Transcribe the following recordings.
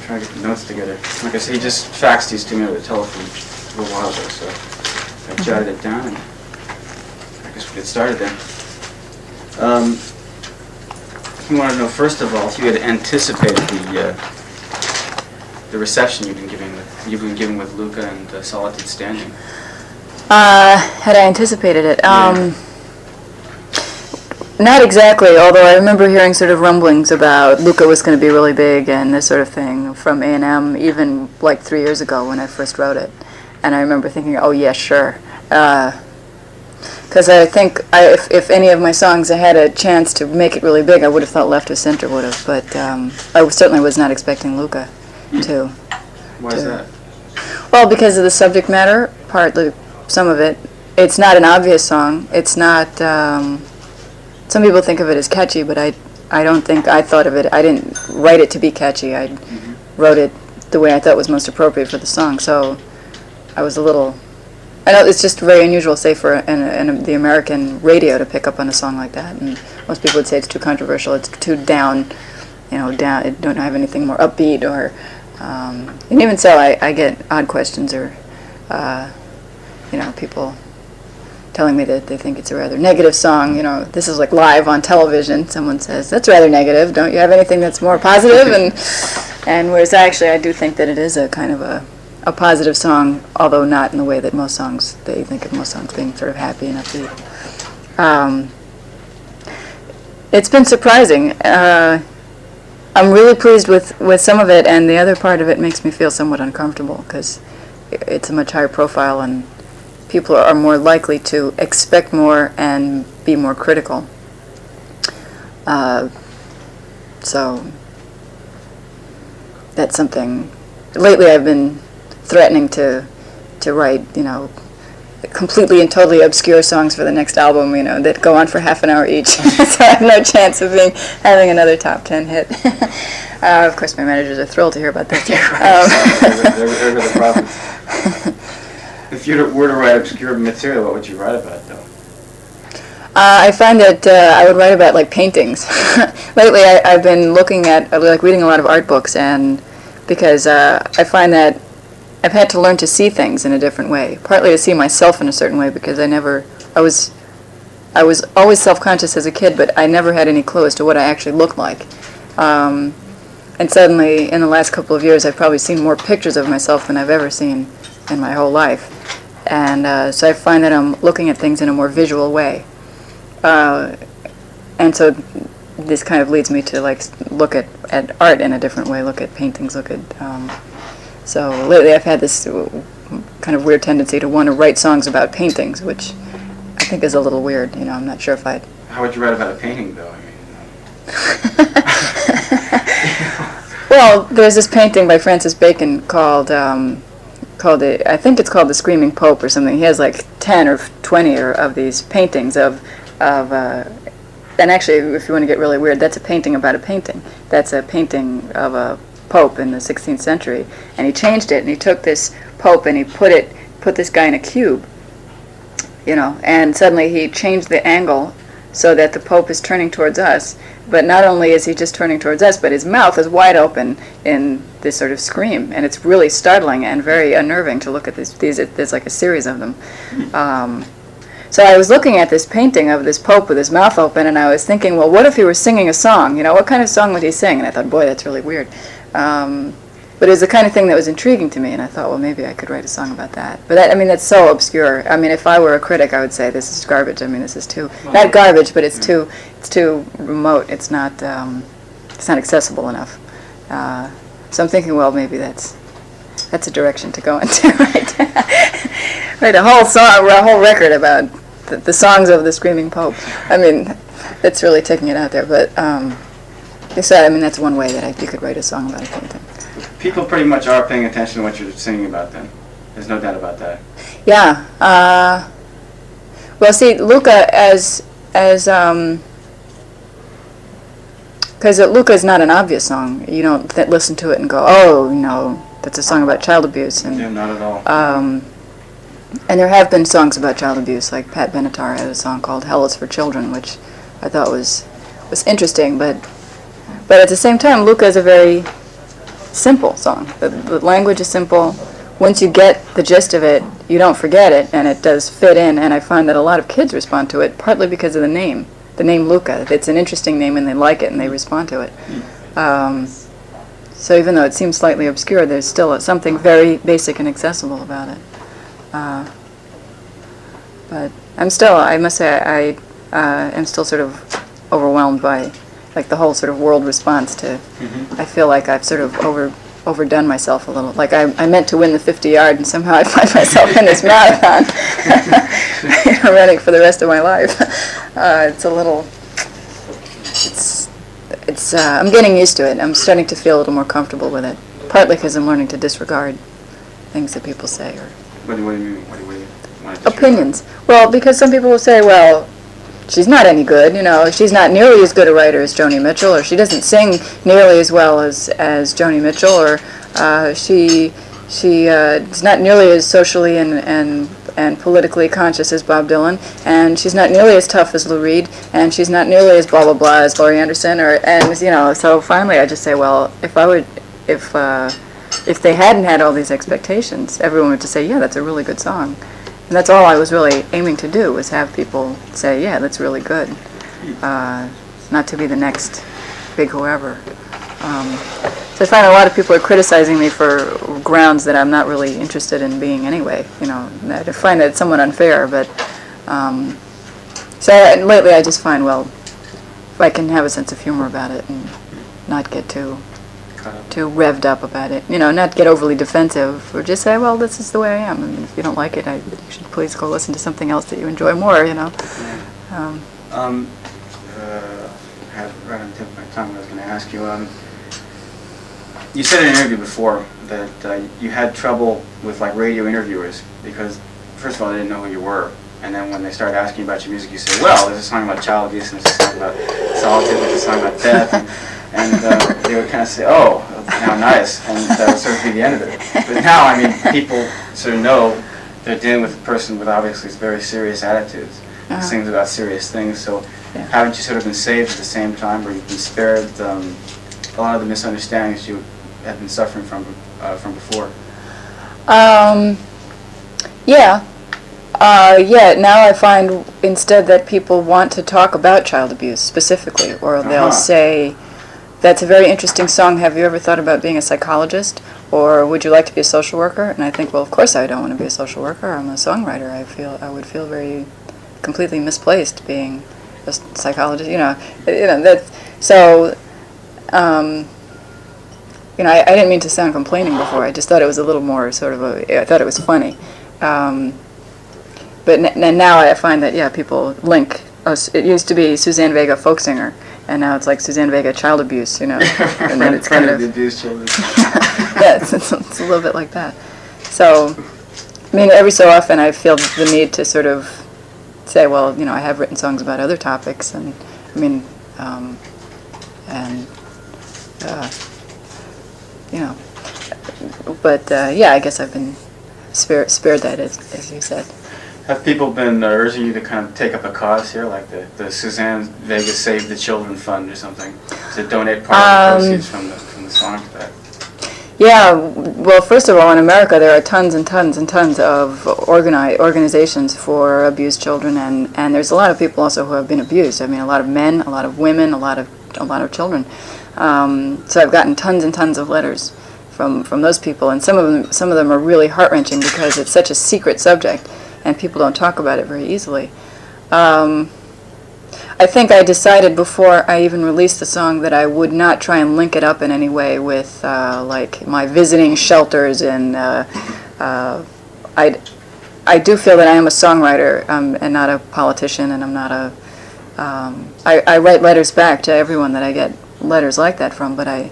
trying to get the notes together. Like I said, he just faxed these to me over the telephone a little while ago, so I jotted it down, and I guess we get started then. I wanted to know, first of all, if you had anticipated the reception you've been giving with Luca and Solitude Standing. Had I anticipated it? Not exactly, although I remember hearing sort of rumblings about Luca was going to be really big and this sort of thing from A&M, even like 3 years ago when I first wrote it. And I remember thinking, oh yeah, sure. Because I think if any of my songs I had a chance to make it really big, I would have thought Left of Center would have. But I certainly was not expecting Luca to. Why is that? Well, because of the subject matter, partly some of it. It's not an obvious song. It's not. Some people think of it as catchy, but I don't think I thought of it. I didn't write it to be catchy. I wrote it the way I thought was most appropriate for the song. So I was a little. I know it's just very unusual, say, for the American radio to pick up on a song like that. And most people would say it's too controversial. It's too down. Down. It don't have anything more upbeat or. And even so, I get odd questions or, people telling me that they think it's a rather negative song. This is like live on television. Someone says, that's rather negative. Don't you have anything that's more positive? And whereas actually I do think that it is a kind of a positive song, although not in the way that most songs, they think of most songs being sort of happy and upbeat. It's been surprising. I'm really pleased with some of it, and the other part of it makes me feel somewhat uncomfortable because it's a much higher profile and people are more likely to expect more and be more critical. So that's something. Lately I've been threatening to write, completely and totally obscure songs for the next album, that go on for half an hour each. So I have no chance of having another top 10 hit. Of course, my managers are thrilled to hear about that. They're the problems. If you were to write obscure material, what would you write about, though? I find that I would write about, like, paintings. Lately, I've been looking at, reading a lot of art books, and because I find that I've had to learn to see things in a different way, partly to see myself in a certain way, because I was always self-conscious as a kid, but I never had any clue as to what I actually looked like. And suddenly, in the last couple of years, I've probably seen more pictures of myself than I've ever seen in my whole life. And so I find that I'm looking at things in a more visual way. And so this kind of leads me to look at art in a different way, look at paintings, so lately I've had this kind of weird tendency to want to write songs about paintings, which I think is a little weird. I'm not sure if I'd... How would you write about a painting, though? Well, there's this painting by Francis Bacon called I think it's called The Screaming Pope or something. He has like 10 or 20 of these paintings and actually, if you want to get really weird, that's a painting about a painting. That's a painting of a Pope in the 16th century, and he changed it, and he took this Pope and he put this guy in a cube, and suddenly he changed the angle so that the Pope is turning towards us, but not only is he just turning towards us, but his mouth is wide open in this sort of scream, and it's really startling and very unnerving to look at these. There's like a series of them. So I was looking at this painting of this Pope with his mouth open, and I was thinking, well, what if he were singing a song? What kind of song would he sing? And I thought, boy, that's really weird. But it was the kind of thing that was intriguing to me, and I thought, well, maybe I could write a song about that. But that's so obscure. If I were a critic, I would say this is garbage. This is too, not garbage, but it's too remote. It's not accessible enough. So I'm thinking, well, maybe that's a direction to go into, right? Write a whole song, a whole record about the songs of the Screaming Pope. That's really taking it out there, but that's one way that you could write a song about a painting. People pretty much are paying attention to what you're singing about then. There's no doubt about that. Yeah. Well, see, Luca because Luca is not an obvious song. You don't listen to it and go, oh, that's a song about child abuse. And, yeah, not at all. And there have been songs about child abuse, like Pat Benatar had a song called Hell is for Children, which I thought was interesting, but at the same time, Luca is a very simple song. The language is simple. Once you get the gist of it, you don't forget it, and it does fit in. And I find that a lot of kids respond to it, partly because of the name Luca. It's an interesting name, and they like it, and they respond to it. So even though it seems slightly obscure, there's still something very basic and accessible about it. But I must say, I am still sort of overwhelmed by like the whole sort of world response to. I feel like I've sort of overdone myself a little. Like I meant to win the 50-yard, and somehow I find myself in this marathon, running for the rest of my life. It's a little. It's. I'm getting used to it. I'm starting to feel a little more comfortable with it. Partly because I'm learning to disregard things that people say or. What do you mean? What do you want to disregard? Opinions. Well, because some people will say, well, she's not any good, she's not nearly as good a writer as Joni Mitchell, or she doesn't sing nearly as well as Joni Mitchell, or she's not nearly as socially and politically conscious as Bob Dylan, and she's not nearly as tough as Lou Reed, and she's not nearly as blah blah blah as Laurie Anderson, so finally I just say, well, if they hadn't had all these expectations, everyone would just say, yeah, that's a really good song. And that's all I was really aiming to do, was have people say, yeah, that's really good. Not to be the next big whoever. So I find a lot of people are criticizing me for grounds that I'm not really interested in being anyway. I find that somewhat unfair, but lately I just find, well, if I can have a sense of humor about it and not get too revved up about it, not get overly defensive, or just say, well, this is the way I am. I mean, if you don't like it, you should please go listen to something else that you enjoy more, I had right on the tip of my tongue I was going to ask you. You said in an interview before that you had trouble with like radio interviewers because, first of all, they didn't know who you were, and then when they started asking about your music, you say, well, there's a song about child abuse, and there's a song about solitude, there's a song about death, and they would kind of say, oh, how nice, and that would sort of be the end of it. But now, I mean, people sort of know they're dealing with a person with obviously very serious attitudes, sings about serious things, so haven't you sort of been saved at the same time, where you've been spared a lot of the misunderstandings you have been suffering from before? Now I find instead that people want to talk about child abuse specifically, or they'll say, that's a very interesting song, have you ever thought about being a psychologist, or would you like to be a social worker? And I think, well, of course I don't want to be a social worker, I'm a songwriter. I would feel very completely misplaced being a psychologist, that's, so, I didn't mean to sound complaining before, I just thought it was a little more sort of I thought it was funny. But now I find that, people link us. It used to be Suzanne Vega, folk singer, and now it's like Suzanne Vega, child abuse, and then it's kind of... the abused children. it's a little bit like that. So, I mean, every so often I feel the need to sort of say, well, I have written songs about other topics, and, I mean, I guess I've been spared that, as you said. Have people been urging you to kind of take up a cause here, like the Suzanne Vega Save the Children Fund or something, to donate part of the proceeds from the song to that? Yeah, well, first of all, in America there are tons and tons and tons of organizations for abused children, and there's a lot of people also who have been abused. I mean, a lot of men, a lot of women, a lot of children. So I've gotten tons and tons of letters from those people, and some of them are really heart-wrenching because it's such a secret subject, and people don't talk about it very easily. I think I decided before I even released the song that I would not try and link it up in any way with like my visiting shelters, and I do feel that I am a songwriter and not a politician, and I'm not a... I write letters back to everyone that I get letters like that from, but I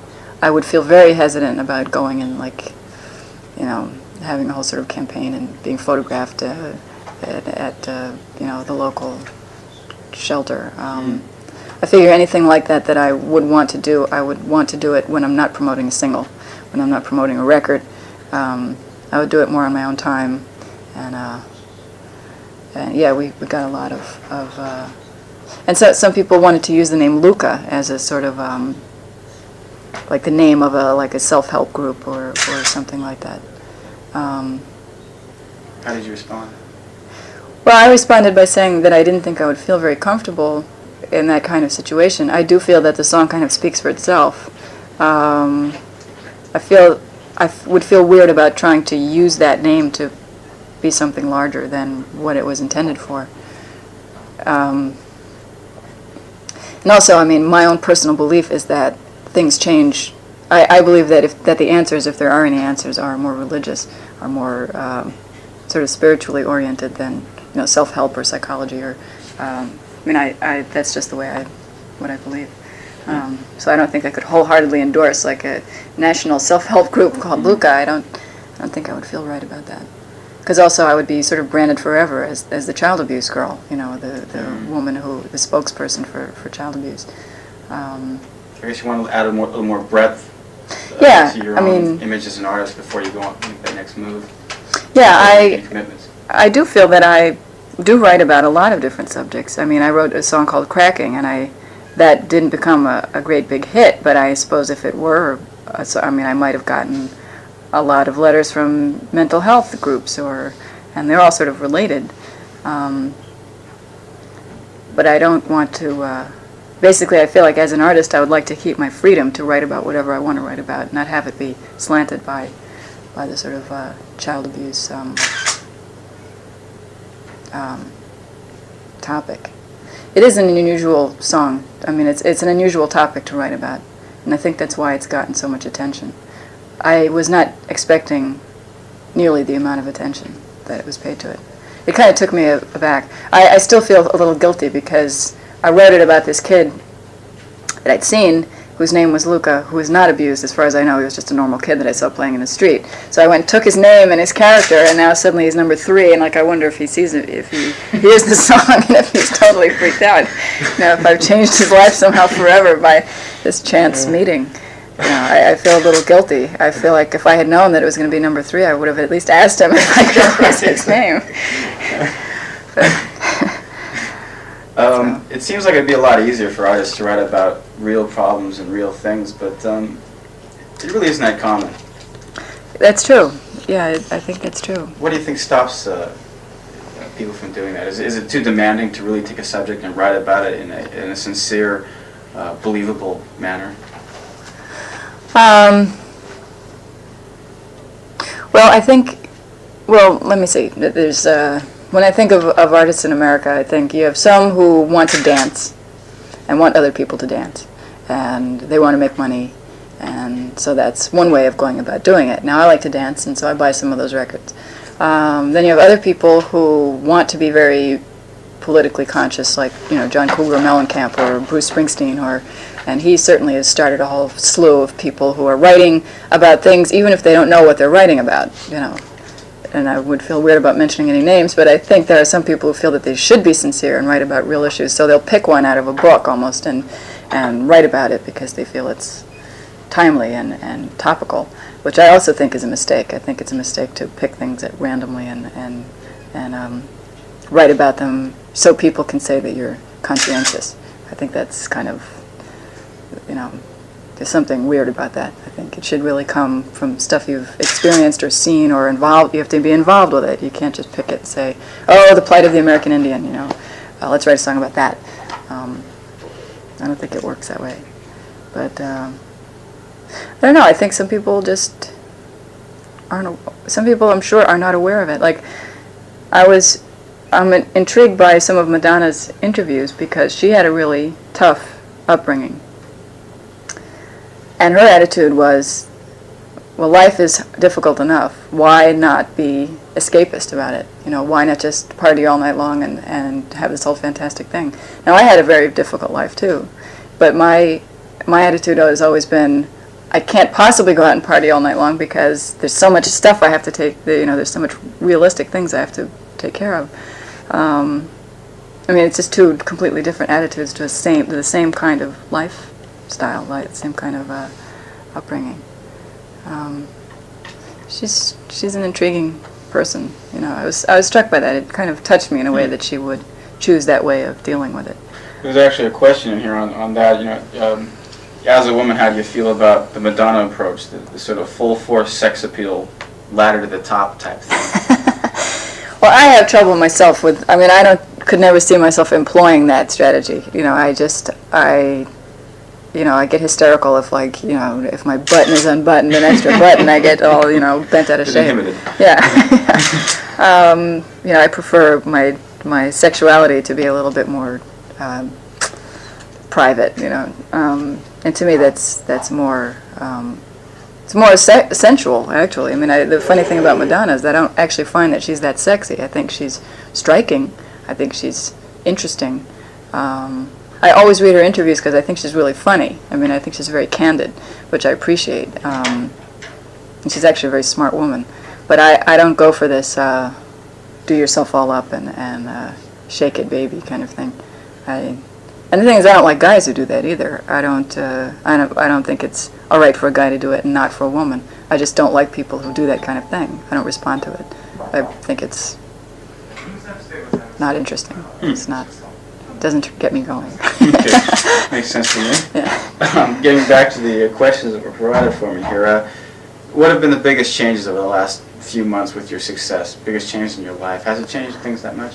would feel very hesitant about going and having a whole sort of campaign and being photographed at the local shelter. I figure anything like that I would want to do, I would want to do it when I'm not promoting a single, when I'm not promoting a record. I would do it more on my own time, and we got a lot of and so some people wanted to use the name Luca as a sort of like the name of a self-help group or something like that. How did you respond? Well, I responded by saying that I didn't think I would feel very comfortable in that kind of situation. I do feel that the song kind of speaks for itself. I would feel weird about trying to use that name to be something larger than what it was intended for. And also, I mean, my own personal belief is that things change. I believe that the answers, if there are any answers, are more religious, are more sort of spiritually oriented than self-help or psychology or. That's just the way what I believe. So I don't think I could wholeheartedly endorse like a national self-help group called Luca. I don't think I would feel right about that. Because also I would be sort of branded forever as the child abuse girl, the woman the spokesperson for child abuse. I guess you want to add a little more breadth to your own image as an artist before you go on to make that next move. Yeah, I do feel that I do write about a lot of different subjects. I mean, I wrote a song called Cracking, and that didn't become a great big hit, but I suppose if it were, I might have gotten a lot of letters from mental health groups, and they're all sort of related. But I don't want to, basically I feel like as an artist I would like to keep my freedom to write about whatever I want to write about, not have it be slanted by the sort of child abuse topic. It is an unusual song. I mean, it's an unusual topic to write about, and I think that's why it's gotten so much attention. I was not expecting nearly the amount of attention that it was paid to it. It kind of took me aback. I still feel a little guilty because I wrote it about this kid that I'd seen whose name was Luca, who was not abused. As far as I know, he was just a normal kid that I saw playing in the street. So I went and took his name and his character, and now suddenly he's number 3, and I wonder if he sees it, if he hears the song, and if he's totally freaked out. If I've changed his life somehow forever by this chance meeting. I feel a little guilty. I feel like if I had known that it was going to be number 3, I would have at least asked him if I could use his name. It seems like it'd be a lot easier for artists to write about real problems and real things, but it really isn't that common. That's true. Yeah, I think that's true. What do you think stops people from doing that? Is it too demanding to really take a subject and write about it in a sincere, believable manner? Well, I think. Well, let me see. There's. When I think of artists in America, I think you have some who want to dance and want other people to dance, and they want to make money, and so that's one way of going about doing it. Now, I like to dance, and so I buy some of those records. Then you have other people who want to be very politically conscious, like John Cougar Mellencamp or Bruce Springsteen, and he certainly has started a whole slew of people who are writing about things, even if they don't know what they're writing about, And I would feel weird about mentioning any names, but I think there are some people who feel that they should be sincere and write about real issues, so they'll pick one out of a book almost and write about it because they feel it's timely and topical, which I also think is a mistake. I think it's a mistake to pick things randomly and write about them so people can say that you're conscientious. I think that's kind of, there's something weird about that. I think it should really come from stuff you've experienced or seen or involved. You have to be involved with it. You can't just pick it and say, oh, the plight of the American Indian, let's write a song about that. I don't think it works that way. But, I don't know, I think some people just some people I'm sure are not aware of it. Like, I'm intrigued by some of Madonna's interviews because she had a really tough upbringing. And her attitude was, well, life is difficult enough. Why not be escapist about it? Why not just party all night long and have this whole fantastic thing? Now, I had a very difficult life, too. But my attitude has always been, I can't possibly go out and party all night long because there's so much stuff I have to take, there's so much realistic things I have to take care of. It's just two completely different attitudes to the same kind of lifestyle, like same kind of upbringing. She's an intriguing person. I was struck by that. It kind of touched me in a way that she would choose that way of dealing with it. There's actually a question in here on that. as a woman, how do you feel about the Madonna approach, the sort of full force sex appeal, ladder to the top type thing? Well, I have trouble myself with. I mean, could never see myself employing that strategy. I get hysterical if, like, if my button is unbuttoned, an extra button, I get all, bent out of shape. Inhibited. Yeah. I prefer my sexuality to be a little bit more private, and to me that's more it's more sensual, actually. I mean, the funny thing about Madonna is that I don't actually find that she's that sexy. I think she's striking. I think she's interesting. I always read her interviews because I think she's really funny. I mean, I think she's very candid, which I appreciate. And she's actually a very smart woman. But I don't go for this do yourself all up and shake it, baby kind of thing. And the thing is, I don't like guys who do that either. I don't think it's all right for a guy to do it and not for a woman. I just don't like people who do that kind of thing. I don't respond to it. I think it's not interesting. It's not. It doesn't get me going. Okay, makes sense to me. Yeah. Getting back to the questions that were provided for me here, what have been the biggest changes over the last few months with your success? Biggest change in your life? Has it changed things that much?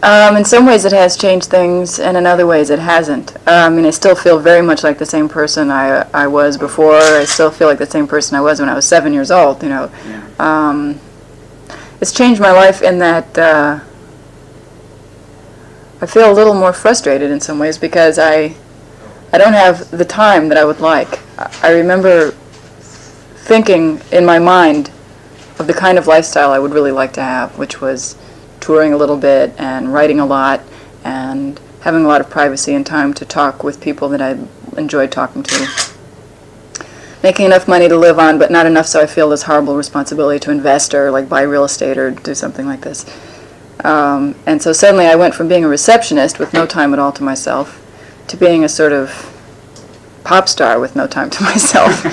In some ways it has changed things, and in other ways it hasn't. I mean, I still feel very much like the same person I was before. I still feel like the same person I was when I was 7 years old, Yeah. It's changed my life in that I feel a little more frustrated in some ways because I don't have the time that I would like. I remember thinking in my mind of the kind of lifestyle I would really like to have, which was touring a little bit and writing a lot and having a lot of privacy and time to talk with people that I enjoyed talking to. Making enough money to live on, but not enough so I feel this horrible responsibility to invest or like buy real estate or do something like this. And so suddenly I went from being a receptionist with no time at all to myself to being a sort of pop star with no time to myself.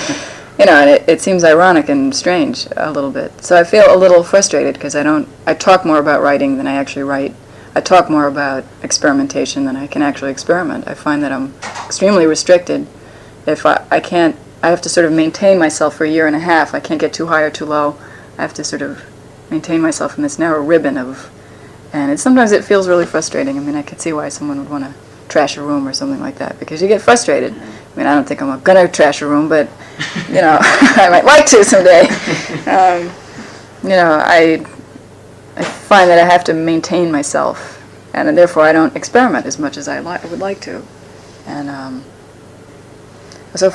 And it seems ironic and strange a little bit. So I feel a little frustrated because I talk more about writing than I actually write. I talk more about experimentation than I can actually experiment. I find that I'm extremely restricted. If I have to sort of maintain myself for a year and a half. I can't get too high or too low. I have to sort of maintain myself in this narrow ribbon and sometimes it feels really frustrating. I mean, I could see why someone would want to trash a room or something like that because you get frustrated. I mean, I don't think I'm going to trash a room, but, I might like to someday. I find that I have to maintain myself, and therefore I don't experiment as much as I would like to. And so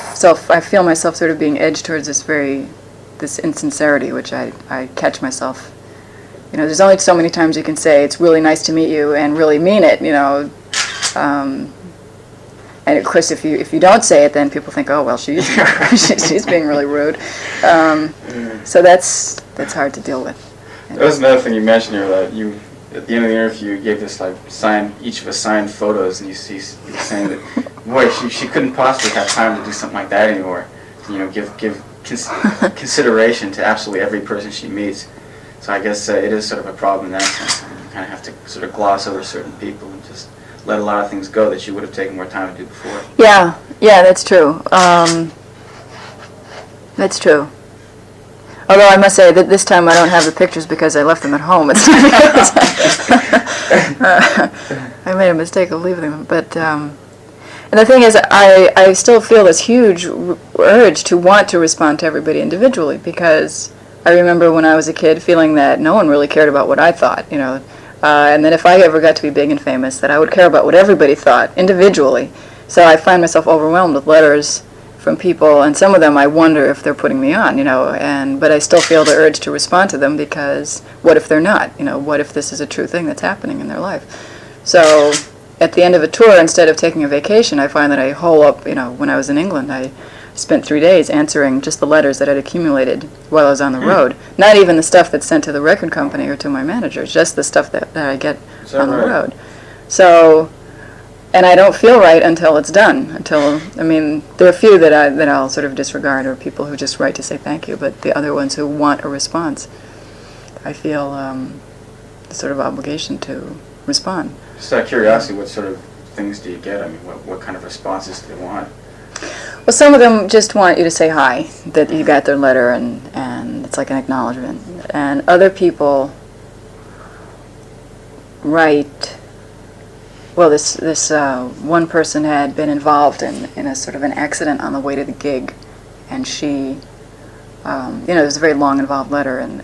I feel myself sort of being edged towards this insincerity, which I catch myself. There's only so many times you can say, it's really nice to meet you, and really mean it, and of course, if you don't say it, then people think, oh well, she's she's being really rude. So that's hard to deal with. That was another thing you mentioned here, that you at the end of the interview you gave this each of us signed photos, and you were saying that boy, she couldn't possibly have time to do something like that anymore. Give consideration to absolutely every person she meets. So I guess it is sort of a problem in that sense. You kind of have to sort of gloss over certain people and just let a lot of things go that you would have taken more time to do before. Yeah, that's true. That's true. Although I must say that this time I don't have the pictures because I left them at home. It's not because I made a mistake of leaving them. But and the thing is, I still feel this huge urge to want to respond to everybody individually because I remember when I was a kid feeling that no one really cared about what I thought, and that if I ever got to be big and famous, that I would care about what everybody thought individually. So I find myself overwhelmed with letters from people, and some of them I wonder if they're putting me on, but I still feel the urge to respond to them because what if they're not? What if this is a true thing that's happening in their life? So at the end of a tour, instead of taking a vacation, I find that I hole up, when I was in England, I spent 3 days answering just the letters that I'd accumulated while I was on the road. Not even the stuff that's sent to the record company or to my manager, just the stuff that I get on the road. So, and I don't feel right until it's done. There are a few that I'll sort of disregard, or people who just write to say thank you, but the other ones who want a response, I feel the sort of obligation to respond. Just out of curiosity, what sort of things do you get? I mean, what kind of responses do they want? Well, some of them just want you to say hi, that you got their letter, and it's like an acknowledgement. And other people write. Well, this one person had been involved in a sort of an accident on the way to the gig, and she, it was a very long, involved letter, and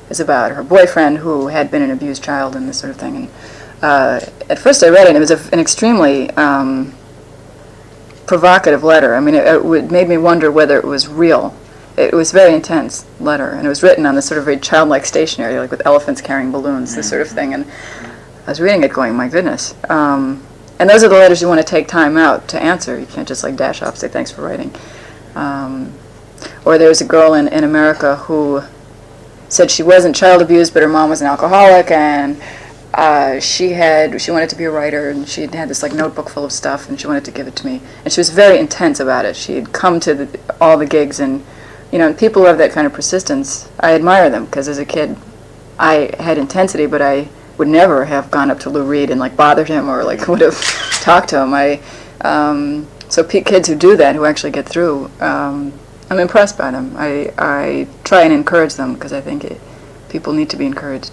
it's about her boyfriend who had been an abused child and this sort of thing. And at first I read it, and it was an extremely provocative letter. I mean, it made me wonder whether it was real. It was a very intense letter, and it was written on this sort of very childlike stationery, like with elephants carrying balloons, this sort of thing. And I was reading it going, my goodness. And those are the letters you want to take time out to answer. You can't just like dash off and say thanks for writing. Or there was a girl in America who said she wasn't child abused, but her mom was an alcoholic, and she wanted to be a writer, and she had this like notebook full of stuff, and she wanted to give it to me. And she was very intense about it. She had come to all the gigs, and and people who have that kind of persistence, I admire them, because as a kid, I had intensity, but I would never have gone up to Lou Reed and like bothered him or like would have talked to him. So kids who do that, who actually get through, I'm impressed by them. I try and encourage them, because I think people need to be encouraged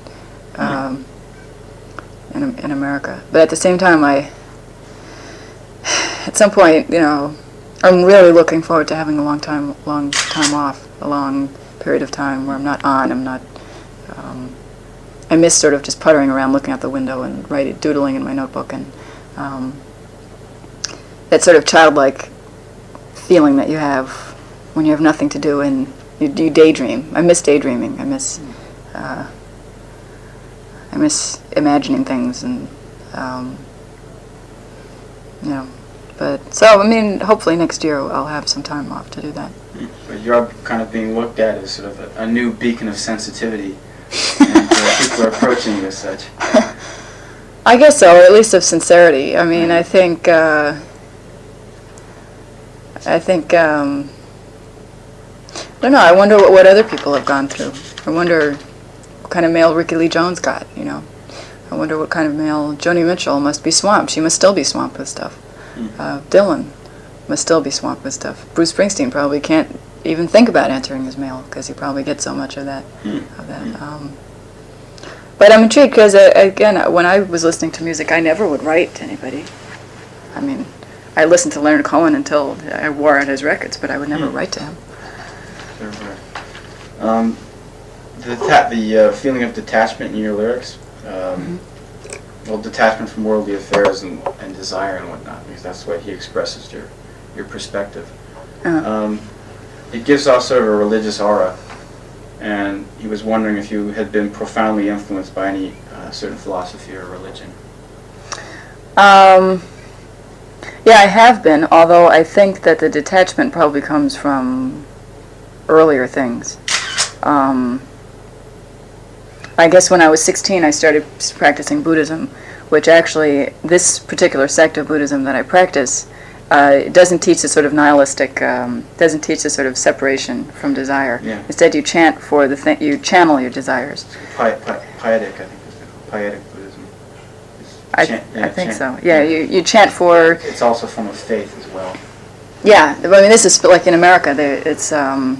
in America. But at the same time, at some point, I'm really looking forward to having a long time off, a long period of time where I'm not on. I miss sort of just puttering around, looking out the window and doodling in my notebook, and that sort of childlike feeling that you have when you have nothing to do and you daydream. I miss daydreaming. I miss imagining things, and But so I mean, hopefully next year I'll have some time off to do that. But you're kind of being looked at as sort of a new beacon of sensitivity, and people are approaching you as such. I guess so, or at least of sincerity. I mean, I think I don't know. I wonder what other people have gone through. I wonder what kind of mail Ricky Lee Jones got. I wonder what kind of mail Joni Mitchell must be swamped. She must still be swamped with stuff. Dylan must still be swamped with stuff. Bruce Springsteen probably can't even think about answering his mail, because he probably gets so much of that. But I'm intrigued, because again, when I was listening to music, I never would write to anybody. I mean, I listened to Leonard Cohen until I wore out his records, but I would never write to him. The feeling of detachment in your lyrics, well, detachment from worldly affairs and desire and whatnot, because that's the way he expresses your perspective. It gives off sort of a religious aura, and he was wondering if you had been profoundly influenced by any certain philosophy or religion. Yeah, I have been, although I think that the detachment probably comes from earlier things. I guess when I was 16, I started practicing Buddhism, which actually, this particular sect of Buddhism that I practice, doesn't teach the sort of nihilistic, doesn't teach the sort of separation from desire. Yeah. Instead, you chant for you channel your desires. Pietic, I think it's called. Pietic Buddhism. I think so. Yeah, you chant for... It's also a form of faith as well. Yeah, I mean, this is like in America. It's a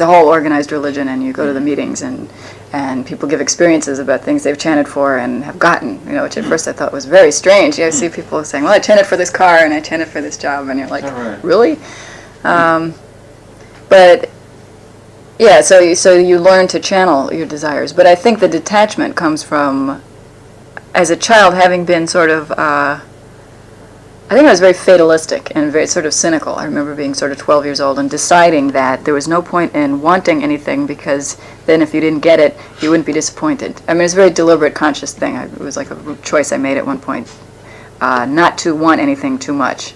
whole organized religion, and you go to the meetings, and people give experiences about things they've chanted for and have gotten, which at first I thought was very strange. You see people saying, well, I chanted for this car, and I chanted for this job, and you're like, really? But, yeah, so you learn to channel your desires. But I think the detachment comes from, as a child, having been sort of, I think I was very fatalistic and very sort of cynical. I remember being sort of 12 years old and deciding that there was no point in wanting anything, because then if you didn't get it, you wouldn't be disappointed. I mean, it was a very deliberate, conscious thing. It was like a choice I made at one point, not to want anything too much.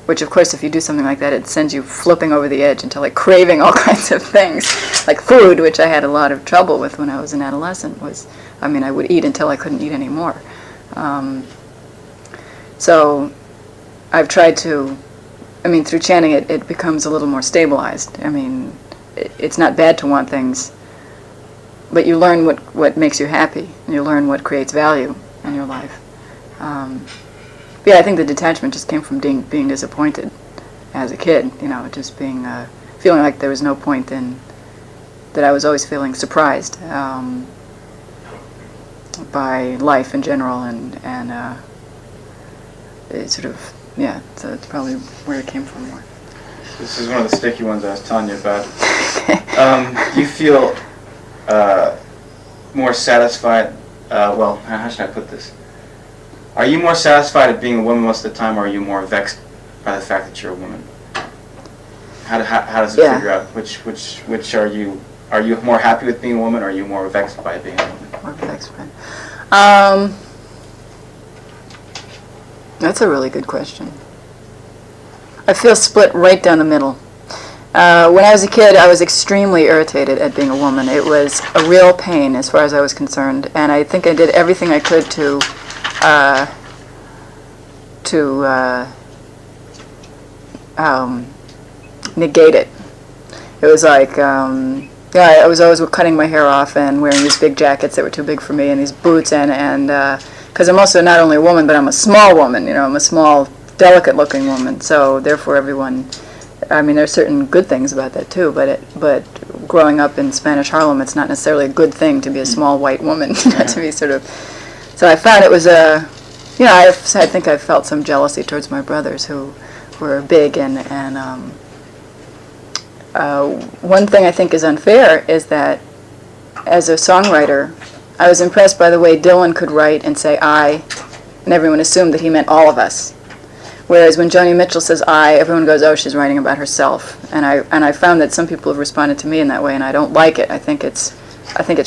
Which, of course, if you do something like that, it sends you flipping over the edge into like craving all kinds of things, like food, which I had a lot of trouble with when I was an adolescent. I would eat until I couldn't eat anymore. So I've tried to, through chanting it becomes a little more stabilized. It's not bad to want things, but you learn what makes you happy, and you learn what creates value in your life. Yeah, I think the detachment just came from being disappointed as a kid. Just being feeling like there was no point in that. I was always feeling surprised by life in general, and it sort of So it's probably where it came from more. This is one of the sticky ones I was telling you about. Do you feel more satisfied? Well, how should I put this? Are you more satisfied at being a woman most of the time, or are you more vexed by the fact that you're a woman? How does it figure out? Which are you? Are you more happy with being a woman, or are you more vexed by being a woman? More vexed by. That's a really good question. I feel split right down the middle. When I was a kid, I was extremely irritated at being a woman. It was a real pain as far as I was concerned, and I think I did everything I could to negate it. It was like, I was always cutting my hair off and wearing these big jackets that were too big for me, and these boots, and because I'm also not only a woman, but I'm a small woman. I'm a small, delicate-looking woman. So therefore, everyone. I mean, there's certain good things about that too, but growing up in Spanish Harlem, it's not necessarily a good thing to be a small white woman. To be sort of. So I found it was I think I felt some jealousy towards my brothers who were big, and one thing I think is unfair is that as a songwriter, I was impressed by the way Dylan could write and say I, and everyone assumed that he meant all of us. Whereas when Joni Mitchell says I, everyone goes, oh, she's writing about herself. And I found that some people have responded to me in that way, and I don't like it. I think it's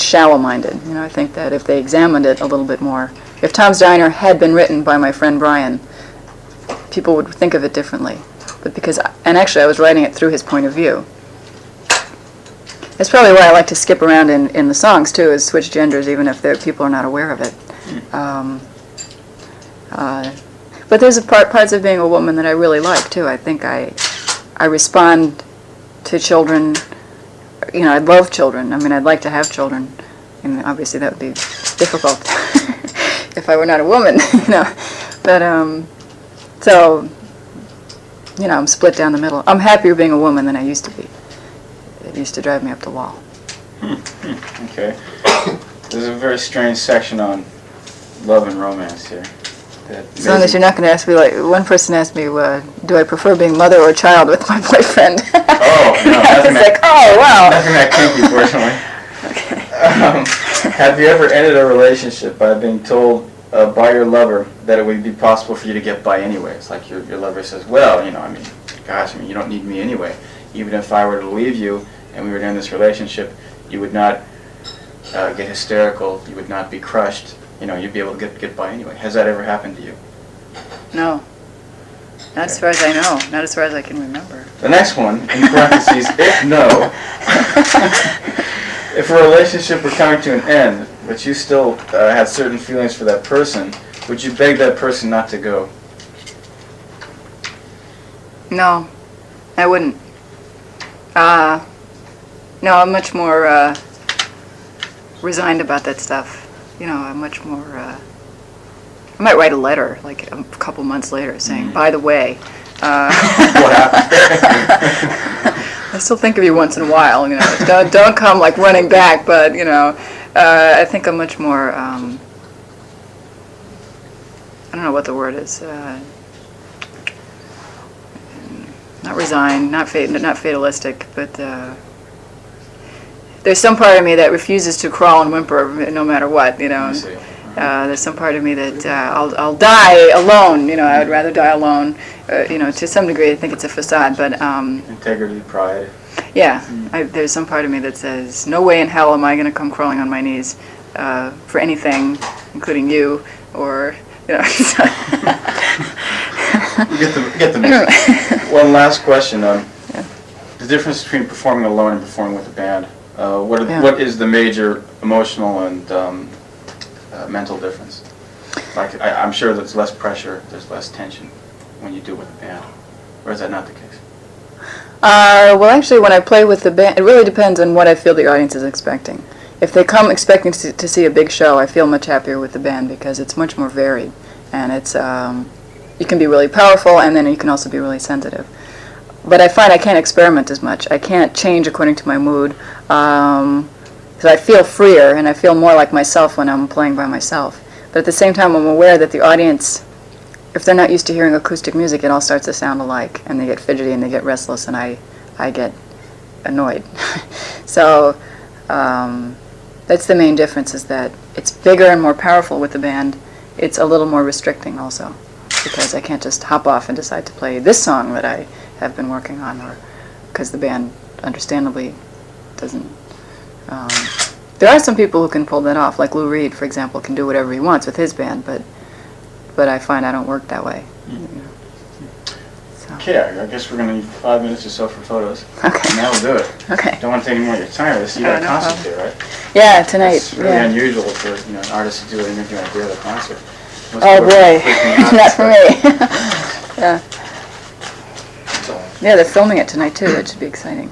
shallow-minded. I think that if they examined it a little bit more, if Tom's Diner had been written by my friend Brian, people would think of it differently. But and actually I was writing it through his point of view. That's probably why I like to skip around in the songs too, is switch genders even if people are not aware of it. But there's parts of being a woman that I really like too. I think I respond to children. I love children. I mean, I'd like to have children. And obviously that would be difficult if I were not a woman, But so I'm split down the middle. I'm happier being a woman than I used to be. It used to drive me up the wall. Okay. There's a very strange section on love and romance here. As long as you're not going to ask me, like, one person asked me, do I prefer being mother or child with my boyfriend? Oh, no. It's like, oh, wow. Nothing that kinky, fortunately. Okay. Have you ever ended a relationship by being told by your lover that it would be possible for you to get by anyway? It's like your lover says, well, you don't need me anyway. Even if I were to leave you and we were to end this relationship, you would not get hysterical, you would not be crushed. You'd be able to get by anyway. Has that ever happened to you? No. Not as far as I know. Not as far as I can remember. The next one, in parentheses, if no, if a relationship were coming to an end, but you still had certain feelings for that person, would you beg that person not to go? No, I wouldn't. No, I'm much more resigned about that stuff. I'm much more, I might write a letter, like a couple months later, saying, by the way, What happened? I still think of you once in a while, don't come like running back, but, I think I'm much more, I don't know what the word is, not resigned, not fatalistic, but there's some part of me that refuses to crawl and whimper no matter what, There's some part of me that I'll die alone, I would rather die alone, to some degree I think it's a facade, but... Integrity, pride. Yeah, there's some part of me that says, no way in hell am I going to come crawling on my knees for anything, including you, or, You get the message. One last question. The difference between performing alone and performing with a band. What is the major emotional and mental difference? Like, I'm sure there's less pressure, there's less tension when you do it with a band. Or is that not the case? Well, actually, when I play with the band, it really depends on what I feel the audience is expecting. If they come expecting to see a big show, I feel much happier with the band because it's much more varied, and it's you can be really powerful, and then you can also be really sensitive. But I find I can't experiment as much. I can't change according to my mood. So I feel freer, and I feel more like myself when I'm playing by myself. But at the same time, I'm aware that the audience, if they're not used to hearing acoustic music, it all starts to sound alike, and they get fidgety and they get restless, and I get annoyed. So that's the main difference, is that it's bigger and more powerful with the band. It's a little more restricting also, because I can't just hop off and decide to play this song that I have been working on, or because the band understandably doesn't. There are some people who can pull that off, like Lou Reed, for example, can do whatever he wants with his band, but I find I don't work that way. So. Okay, I guess we're going to need 5 minutes or so for photos. Okay. And that'll do it. Okay. Don't want to take any more of your time. You got a concert here, right? Yeah, tonight. It's really unusual for an artist to do an interview idea at a concert. Oh boy, not for me. Yeah. Yeah, they're filming it tonight too. That should be exciting.